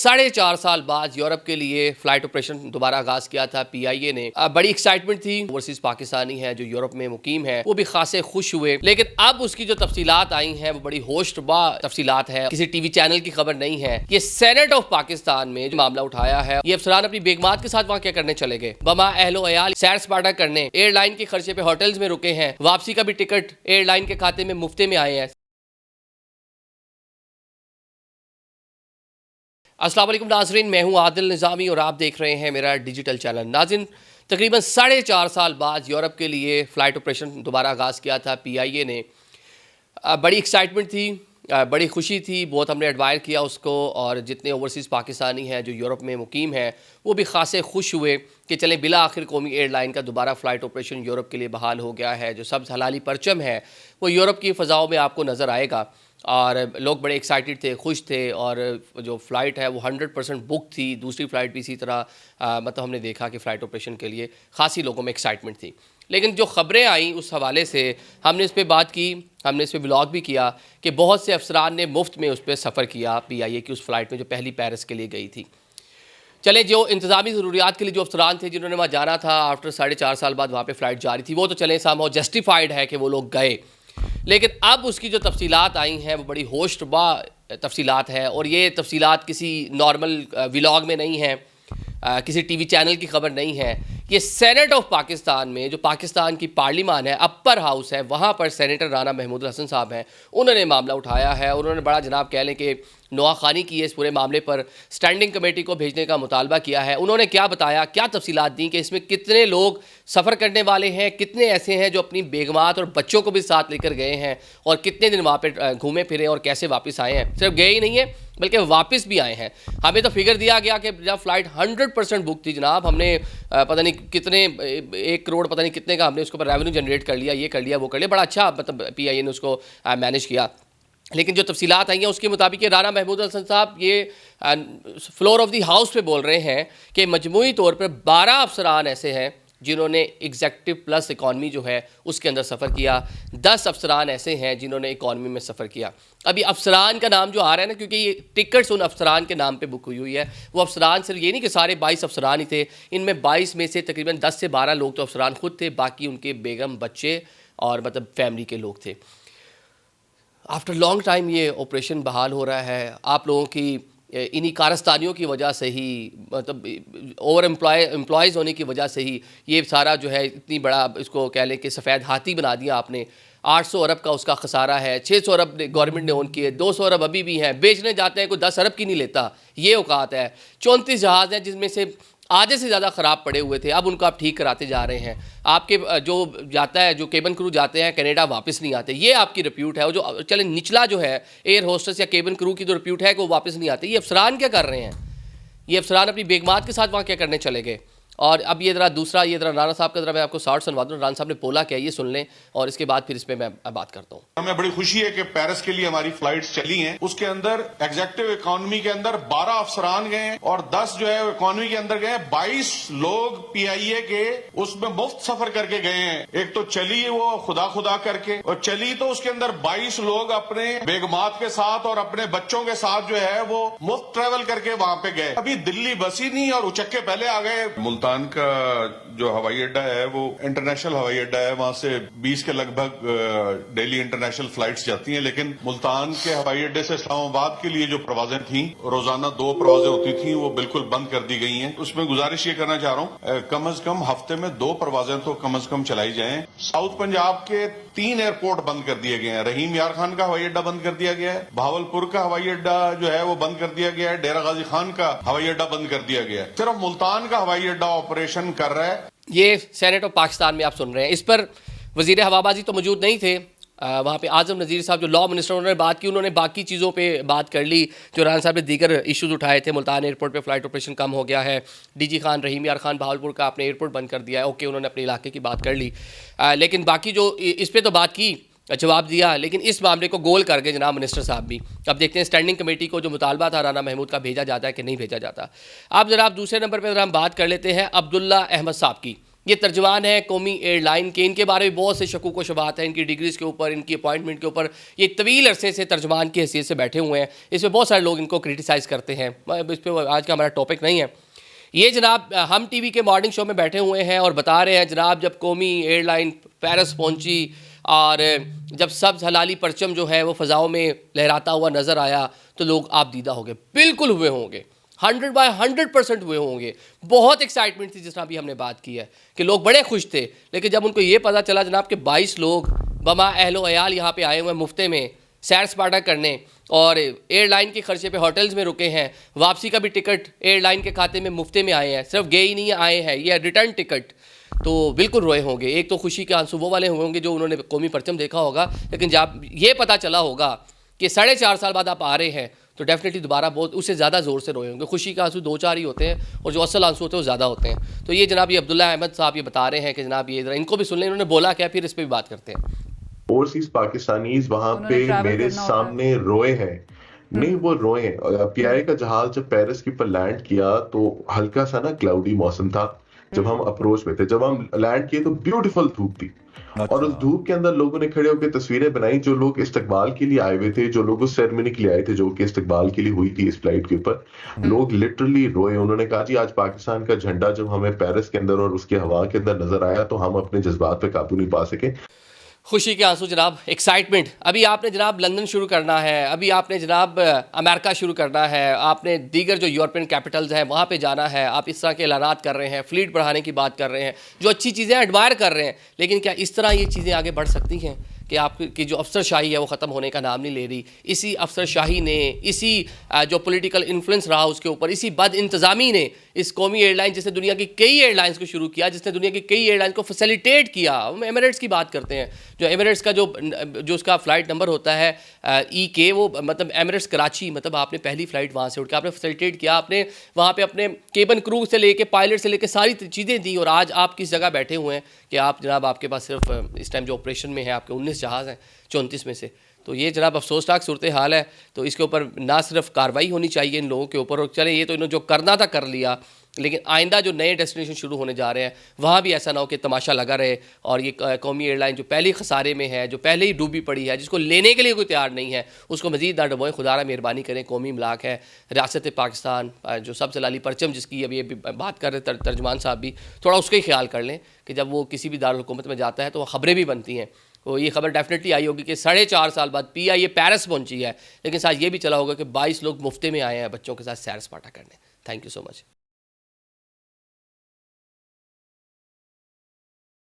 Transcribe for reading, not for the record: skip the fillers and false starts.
4.5 साल बाद यूरोप के लिए फ्लाइट ऑपरेशन दोबारा आगाज किया था पीआईए ने। बड़ी एक्साइटमेंट थी। ओवरसीज पाकिस्तानी है जो यूरोप में मुकीम है वो भी खासे खुश हुए, लेकिन अब उसकी जो तफसीलात आई हैं वो बड़ी होशरुबा तफसीलात है, किसी टीवी चैनल की खबर नहीं है। ये सेनेट ऑफ पाकिस्तान में जो मामला उठाया है, ये अफसरान अपनी बेगमात के साथ वहाँ क्या करने चले गए, बमा अहलो अयाल सैर सपाटा करने, एयरलाइन के खर्चे पे होटल्स में रुके हैं, वापसी का भी टिकट एयरलाइन के खाते में मुफ्ते में आए हैं। अस्सलाम वालेकुम नाज़रीन, मैं हूं आदिल निज़ामी और आप देख रहे हैं मेरा डिजिटल चैनल। नाज़रीन, तकरीबन 4.5 साल बाद यूरोप के लिए फ़्लाइट ऑपरेशन दोबारा आगाज़ किया था पीआईए ने। बड़ी एक्साइटमेंट थी, बड़ी खुशी थी, बहुत हमने एडवायर किया उसको, और जितने ओवरसीज़ पाकिस्तानी हैं जो यूरोप में मुकीम हैं वो भी खासे खुश हुए कि चलें बिला आखिर कौमी एयरलाइन का दोबारा फ़्लाइट ऑपरेशन यूरोप के लिए बहाल हो गया है। जो सब्ज़ हलाली परचम है वो यूरोप की फ़ज़ाओं में आपको नज़र आएगा और लोग बड़े एक्साइटेड थे, खुश थे, और जो फ़्लाइट है वो 100% बुक थी। दूसरी फ़्लाइट भी इसी तरह मतलब हमने देखा कि फ़्लाइट ऑपरेशन के लिए खासी लोगों में एक्साइटमेंट थी। लेकिन जो ख़बरें आई उस हवाले से हमने इस पर बात की, हमने इस पर व्लॉग भी किया कि बहुत से अफसरान ने मुफ्त में उस पर सफ़र किया पीआईए की उस फ़्लाइट में जो पहली पेरिस के लिए गई थी। चले, जो इंतज़ामी ज़रूरियात के लिए जो अफसरान थे जिन्होंने वहाँ जाना था, आफ्टर 4.5 साल बाद वहाँ पर फ़्लाइट जारी थी, वो तो चले समहाउ जस्टिफाइड है कि वो लोग गए। लेकिन अब उसकी जो तफसीलात आई हैं वो बड़ी होशरुबा तफसीलात है, और ये तफसीलात किसी नॉर्मल व्लॉग में नहीं हैं, किसी टीवी चैनल की खबर नहीं है। ये सेनेट ऑफ पाकिस्तान में जो पाकिस्तान की पार्लिमान है, अपर हाउस है, वहाँ पर सेनेटर राना महमूद हसन साहब हैं, उन्होंने मामला उठाया है। उन्होंने बड़ा जनाब कह लें कि नुआखानी की है इस पूरे मामले पर, स्टैंडिंग कमेटी को भेजने का मुतालबा किया है। उन्होंने क्या बताया, क्या तफसीलात दी कि इसमें कितने लोग सफ़र करने वाले हैं, कितने ऐसे हैं जो अपनी बेगमात और बच्चों को भी साथ लेकर गए हैं, और कितने दिन वहाँ पर घूमे फिरे और कैसे वापस आए हैं। सिर्फ गए ही नहीं है बल्कि वापस भी आए हैं। हमें तो फिगर दिया गया कि जब फ़्लाइट 100% बुक थी जनाब, हमने पता नहीं कितने 1 करोड़ पता नहीं कितने का हमने उसके ऊपर रेवेन्यू जनरेट कर लिया, ये कर लिया, वो कर लिया। बड़ा अच्छा मतलब पीआईए ने उसको मैनेज किया। लेकिन जो तफसीलात आई हैं उसके मुताबिक ये राना महमूद हसन साहब ये फ्लोर ऑफ दी हाउस पे बोल रहे हैं कि मजमूई तौर पर 12 अफसरान ऐसे हैं जिन्होंने एग्जेक्टिव प्लस इकॉनमी जो है उसके अंदर सफ़र किया, 10 अफसरान ऐसे हैं जिन्होंने इकॉनमी में सफ़र किया। अभी अफसरान का नाम जो आ रहा है ना, क्योंकि ये टिकट्स उन अफसरान के नाम पे बुक हुई है, वो अफसरान सिर्फ ये नहीं कि सारे 22 अफसरान ही थे, इनमें 22 में से तकरीबन 10 से 12 लोग तो अफसरान खुद थे, बाकी उनके बेगम, बच्चे और मतलब फैमिली के लोग थे। आफ्टर लॉन्ग टाइम ये ऑपरेशन बहाल हो रहा है। आप लोगों की इन्हीं कारस्तानियों की वजह से ही, मतलब ओवर एम्प्लॉयज़ होने की वजह से ही ये सारा जो है इतनी बड़ा, इसको कह लें कि सफ़ेद हाथी बना दिया आपने। 800 अरब का उसका खसारा है, 600 अरब गवर्नमेंट ने ओन किए, 200 अरब अभी भी हैं, बेचने जाते हैं कोई 10 अरब की नहीं लेता, ये औकात है। 34 जहाज़ हैं जिसमें से आधे से ज़्यादा ख़राब पड़े हुए थे, अब उनको आप ठीक कराते जा रहे हैं। आपके जो जाता है, जो केबिन क्रू जाते हैं कनाडा, वापस नहीं आते, ये आपकी रिप्यूट है। वो जो चले निचला जो है एयर होस्टेस या केबिन क्रू की जो रिप्यूट है कि वो वापस नहीं आते, ये अफसरान क्या कर रहे हैं? ये अफसरान अपनी बेगमात के साथ वहाँ क्या करने चले गए? और अब ये ज़रा दूसरा, ये ज़रा राना साहब का ज़रा मैं आपको शॉर्ट सुनवा दूँ, राना साहब ने बोला क्या, ये सुन लें और इसके बाद फिर इस पर मैं बात करता हूँ। हमें बड़ी खुशी है कि पेरिस के लिए हमारी फ्लाइट्स चली हैं। उसके अंदर एग्जेक्टिव इकोनॉमी के अंदर 12 अफसरान गए हैं और 10 जो है इकोनॉमी के अंदर गए। 22 लोग पीआईए के उसमें मुफ्त सफर करके गए हैं। एक तो चली वो खुदा खुदा करके, और चली तो उसके अंदर 22 लोग अपने बेगमात के साथ और अपने बच्चों के साथ जो है वो मुफ्त ट्रेवल करके वहां पे गए। अभी दिल्ली बसी नहीं और उचक्के पहले आ गए। मुल्तान का जो हवाई अड्डा है वो इंटरनेशनल हवाई अड्डा है, वहां से 20 के लगभग डेली इंटरनेशनल फ्लाइट्स जाती हैं। लेकिन मुल्तान के हवाई अड्डे से इस्लामाबाद के लिए जो प्रवाजें थी, रोजाना 2 प्रवाजें होती थी, वो बिल्कुल बंद कर दी गई हैं। उसमें गुजारिश ये करना चाह रहा हूँ, कम अज कम हफ्ते में 2 प्रवाजें तो कम अज कम चलाई जाएं। साउथ पंजाब के 3 एयरपोर्ट बंद कर दिए गए हैं। रहीम यार खान का हवाई अड्डा बंद कर दिया गया है, भावलपुर का हवाई अड्डा जो है वो बंद कर दिया गया है, डेरा गाजी खान का हवाई अड्डा बंद कर दिया गया है। सिर्फ मुल्तान का हवाई अड्डा ऑपरेशन कर रहा है। ये सेनेट ऑफ पाकिस्तान में आप सुन रहे हैं। इस पर वजीर हवाबाजी तो मौजूद नहीं थे, वहाँ पे आज़म नज़ीर साहब जो लॉ मिनिस्टर, उन्होंने बात की, उन्होंने बाकी चीज़ों पे बात कर ली जो राना साहब ने दीगर इश्यूज़ उठाए थे। मुल्तान एयरपोर्ट पे फ़्लाइट ऑपरेशन कम हो गया है, डीजी खान रहीम यार खान भावलपुर का आपने एयरपोर्ट बंद कर दिया है, ओके, उन्होंने अपने इलाके की बात कर ली। लेकिन बाकी जो इस पर तो बात की, जवाब दिया, लेकिन इस मामले को गोल कर गए जनाब मिनिस्टर साहब भी। अब देखते हैं स्टैंडिंग कमेटी को जो मुतालबा था राना महमूद का, भेजा जाता है कि नहीं भेजा जाता। अब ज़रा आप दूसरे नंबर पर ज़रा हम बात कर लेते हैं अब्दुल्ला अहमद साहब की। ये तर्जमान है कौमी एयरलाइन के। इनके बारे में बहुत से शकूक व शुबहात हैं, इनकी डिग्रीज़ के ऊपर, इनकी अपॉइंटमेंट के ऊपर। ये तवील अरसे से तर्जमान की हैसियत से बैठे हुए हैं। इसमें बहुत सारे लोग इनको क्रिटिसाइज़ करते हैं, इस पर आज का हमारा टॉपिक नहीं है। ये जनाब हम टीवी के मॉर्निंग शो में बैठे हुए हैं और बता रहे हैं जनाब, जब कौमी एयरलाइन पेरिस पहुंची और जब सब्ज़ हलाली परचम जो है वो फ़ज़ाओं में लहराता हुआ नज़र आया तो लोग आप दीदा हो गए। बिल्कुल हुए होंगे, 100% हुए होंगे। बहुत एक्साइटमेंट थी, जिस तरह अभी हमने बात की है कि लोग बड़े खुश थे। लेकिन जब उनको ये पता चला जनाब कि 22 लोग बमा अहलो अयाल यहाँ पे आए हुए हैं मुफ्ते में सैर सपाटा करने, और एयरलाइन के खर्चे पे होटल्स में रुके हैं, वापसी का भी टिकट एयरलाइन के खाते में मुफ्ते में आए हैं, सिर्फ गए ही नहीं आए हैं, ये रिटर्न टिकट, तो बिल्कुल रोए होंगे। एक तो खुशी के आंसू वो वाले हुए होंगे जो उन्होंने कौमी परचम देखा होगा, लेकिन जब ये पता चला होगा कि 4.5 साल बाद आप आ रहे हैं तो डेफिनेटली दोबारा बहुत उससे ज़्यादा ज़ोर से रोए होंगे। खुशी के आंसू 2-4 ही होते हैं और जो असल आंसू होते हैं वो ज़्यादा होते हैं। तो ये जनाब ये अब्दुल्ला अहमद साहब ये बता रहे हैं कि जनाब ये इनको भी सुन लें, इन्होंने बोला क्या, फिर इस पर भी बात करते हैं। ओवरसीज पाकिस्तानीज वहां पे मेरे सामने रोए हैं। नहीं, वो रोए हैं। पीआईए का जहाज जब पेरिस के ऊपर लैंड किया तो हल्का सा ना क्लाउडी मौसम था जब हम अप्रोच में थे। जब हम लैंड किए तो ब्यूटीफुल धूप थी, और उस धूप के अंदर लोगों ने खड़े होकर तस्वीरें बनाई। जो लोग इस्तकबाल के लिए आए हुए थे, जो लोग उस सेरेमनी के लिए आए थे जो कि इस्तकबाल के लिए हुई थी इस फ्लाइट के ऊपर, लोग लिटरली रोए। उन्होंने कहा जी आज पाकिस्तान का झंडा जब हमें पेरिस के अंदर और उसकी हवा के अंदर नजर आया तो हम अपने जज्बात पे काबू नहीं पा सके। खुशी के आंसू जनाब, एक्साइटमेंट। अभी आपने जनाब लंदन शुरू करना है, अभी आपने जनाब अमेरिका शुरू करना है, आपने दीगर जो यूरोपियन कैपिटल्स हैं वहाँ पे जाना है। आप इस तरह के ऐलानात कर रहे हैं, फ्लीट बढ़ाने की बात कर रहे हैं, जो अच्छी चीज़ें एडमायर कर रहे हैं, लेकिन क्या इस तरह ये चीज़ें आगे बढ़ सकती हैं कि आपकी जो अफसरशाही है वो ख़त्म होने का नाम नहीं ले रही? इसी अफसरशाही ने, इसी जो पॉलिटिकल इन्फ्लुएंस रहा उसके ऊपर, इसी बद इंतज़ामी ने इस कौमी एयरलाइन जिसने दुनिया की कई एयरलाइंस को शुरू किया, जिसने दुनिया की कई एयरलाइंस को फैसिलिटेट किया। हम एमिरेट्स की बात करते हैं, जो एमिरेट्स का जो उसका फ़्लाइट नंबर होता है EK, वो मतलब एमिरेट्स कराची, मतलब आपने पहली फ़्लाइट वहाँ से उठ के आपने फैसिलिटेट किया, आपने वहाँ पे अपने केबिन क्रू से लेके पायलट से लेके सारी चीज़ें दी, और आज आप किस जगह बैठे हुए हैं कि आप जनाब आपके पास सिर्फ इस टाइम जो ऑपरेशन में है आपके 19 जहाज़ हैं 34 में से। तो ये जनाब अफसोसनाक सूरत हाल है। तो इसके ऊपर ना सिर्फ कार्रवाई होनी चाहिए इन लोगों के ऊपर, और चले ये तो इन्होंने जो करना था कर लिया, लेकिन आइंदा जो नए डेस्टिनेशन शुरू होने जा रहे हैं वहाँ भी ऐसा ना हो कि तमाशा लगा रहे और ये कौमी एयरलाइन जो पहले खसारे में है, जो पहले ही डूबी पड़ी है, जिसको लेने के लिए कोई तैयार नहीं है, उसको मज़ीद ना डुबोएं। खुदारा मेहरबानी करें। कौमी इमलाक है, रियासत पाकिस्तान, जो सब्ज़ हलाली परचम जिसकी अभी बात कर रहे तर्जमान साहब भी, थोड़ा उसका ही ख्याल कर लें कि जब वो किसी भी दारुल हुकूमत में जाता है तो वह ख़बरें भी बनती हैं। तो ये खबर डेफिनेटली आई होगी कि 4.5 साल बाद PIA पेरिस पहुंची है, लेकिन साथ ये भी चला होगा कि 22 लोग मुफ्ते में आए हैं बच्चों के साथ सैर सपाटा करने। Thank you so much.